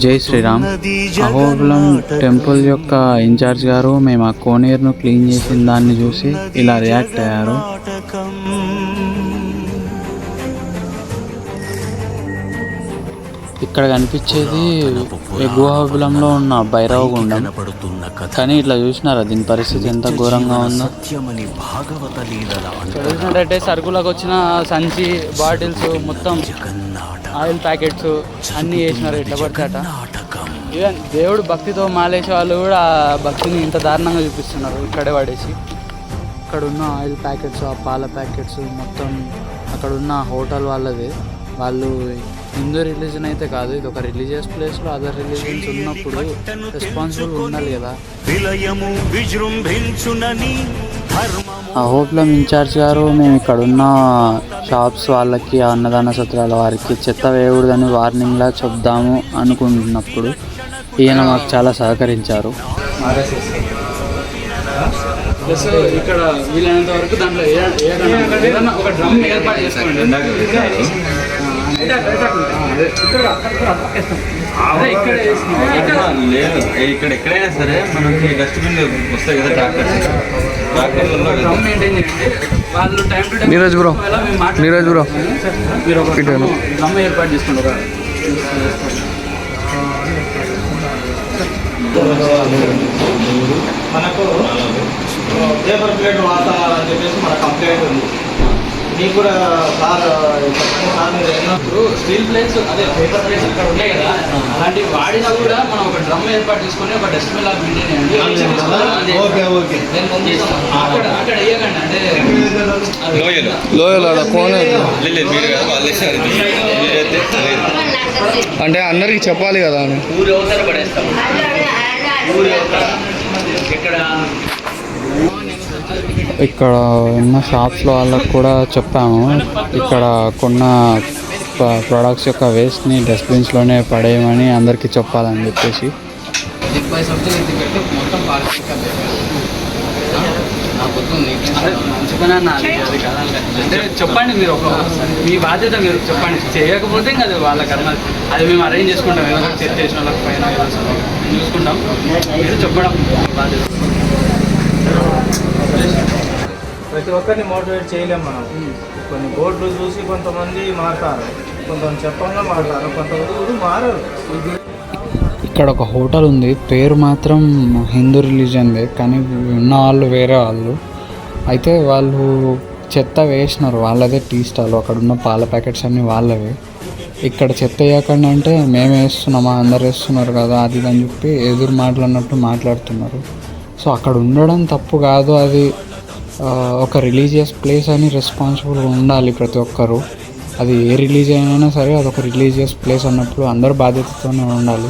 జై శ్రీరామ్. అహోబిలం టెంపుల్ యొక్క ఇన్ఛార్జ్ గారు మేము ఆ కోనేరును క్లీన్ చేసిన దాన్ని చూసి ఇలా రియాక్ట్ అయ్యారు. ఇక్కడ కనిపించేది ఎగువ అహోబిలంలో ఉన్న భైరవగుండం. కానీ ఇట్లా చూసినారా దీని పరిస్థితి ఎంత ఘోరంగా ఉందో. చూసినట్టయితే సరుకులకు వచ్చిన సంచి, బాటిల్స్, మొత్తం ఆయిల్ ప్యాకెట్స్ అన్నీ వేసినారు ఎట్లా పడితే అట. ఈవెన్ దేవుడు భక్తితో మాలేసే వాళ్ళు కూడా ఆ భక్తిని ఇంత దారుణంగా చూపిస్తున్నారు. ఇక్కడే పడేసి అక్కడ ఉన్న ఆయిల్ ప్యాకెట్స్, ఆ పాల ప్యాకెట్స్ మొత్తం అక్కడ ఉన్న హోటల్ వాళ్ళది. వాళ్ళు హిందూ రిలీజన్ అయితే కాదు, ఇది ఒక రిలీజియస్ ప్లేస్లో అదర్ రిలీజన్స్ ఉన్నప్పుడు రెస్పాన్సిబుల్ ఉండాలి కదా. అహోబిలం ఇన్ఛార్జ్ గారు మేము ఇక్కడ ఉన్న షాప్స్ వాళ్ళకి, అన్నదాన సత్రాల వారికి చెత్త వేయకూడదని వార్నింగ్లా చెప్దాము అనుకుంటున్నప్పుడు ఈయన మాకు చాలా సహకరించారు. ఇక్కడ వీలైనంత వరకు దాంట్లో ఒక డ్రమ్ ఏర్పాటు చేసుకోండి. ఇక్కడ ఎక్కడైనా సరే మనకి డస్ట్బిన్ వస్తాయి కదా ట్రాక్టర్స్. నీరజ్ బ్రో మీరు ఒక డ్రమ్ ఏర్పాటు చేసుకోండి. మనకు పేపర్ ప్లేట్ వాడతామని చెప్పేసి మన కంప్లైంట్ ఉంది. మీకు కూడా సార్ ఇప్పుడు స్టీల్ ప్లేట్స్, అదే పేపర్ ప్లేట్స్ ఇక్కడ ఉన్నాయి కదా, అలాంటివి వాడినా కూడా మనం ఒక డ్రమ్ ఏర్పాటు చేసుకొని ఒక డస్ట్బిన్ లాగా మెయింటైన్ చేయండి. అక్కడ వేయకండి. అంటే అందరికి చెప్పాలి కదా. ఊరి అవతల పడేస్తాం. ఊరి అవతల ఇక్కడ ఉన్న షాప్స్లో వాళ్ళకు కూడా చెప్పాము, ఇక్కడ కొన్న ప్రొడక్ట్స్ యొక్క వేస్ట్ని డస్ట్బిన్స్లోనే పడేయమని అందరికీ చెప్పాలని చెప్పేసి. అంటే చెప్పండి, మీరు ఒక మీ బాధ్యత మీరు చెప్పండి. చేయకపోతే ఇంకా అది వాళ్ళ కర్మ, అది మేము అరేంజ్ చేసుకుంటాం. ఏదో చెక్ చేసిన వాళ్ళకి పైన చూసుకుంటాం. మీరు చెప్పడం బాధ్యత. ప్రతి ఒక్కరిని మోటివేట్ చేయలేం మనం. కొన్ని బోర్డులు చూసి కొంతమంది మారుతారు, కొంతమంది చెప్పంగా మారుతారు, కొంతమంది మారరు. ఇక్కడ ఒక హోటల్ ఉంది, పేరు మాత్రం హిందూ రిలీజన్దే, కానీ ఉన్న వాళ్ళు వేరే వాళ్ళు. అయితే వాళ్ళు చెత్త వేసినారు, వాళ్ళదే టీ స్టాల్. అక్కడ ఉన్న పాల ప్యాకెట్స్ అన్నీ వాళ్ళవే. ఇక్కడ చెత్త వేయకండి అంటే మేము వేస్తున్నామా, అందరు వేస్తున్నారు కదా అది అని చెప్పి ఎదురు మాట్లాడినట్టు మాట్లాడుతున్నారు. సో అక్కడ ఉండడం తప్పు కాదు, అది ఒక రిలీజియస్ ప్లేస్ అని రెస్పాన్సిబుల్గా ఉండాలి ప్రతి ఒక్కరు. అది ఏ రిలీజియన్ అయినా సరే అదొక రిలీజియస్ ప్లేస్ అన్నప్పుడు అందరూ బాధ్యతతోనే ఉండాలి.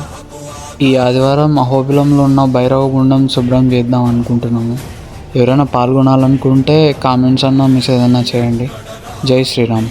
ఈ ఆదివారం అహోబిలంలో ఉన్న భైరవగుండం శుభ్రం చేద్దాం అనుకుంటున్నాము. ఎవరైనా పాల్గొనాలనుకుంటే కామెంట్స్ అన్నా మెసేజ్ అన్నా చేయండి. జై శ్రీరామ్.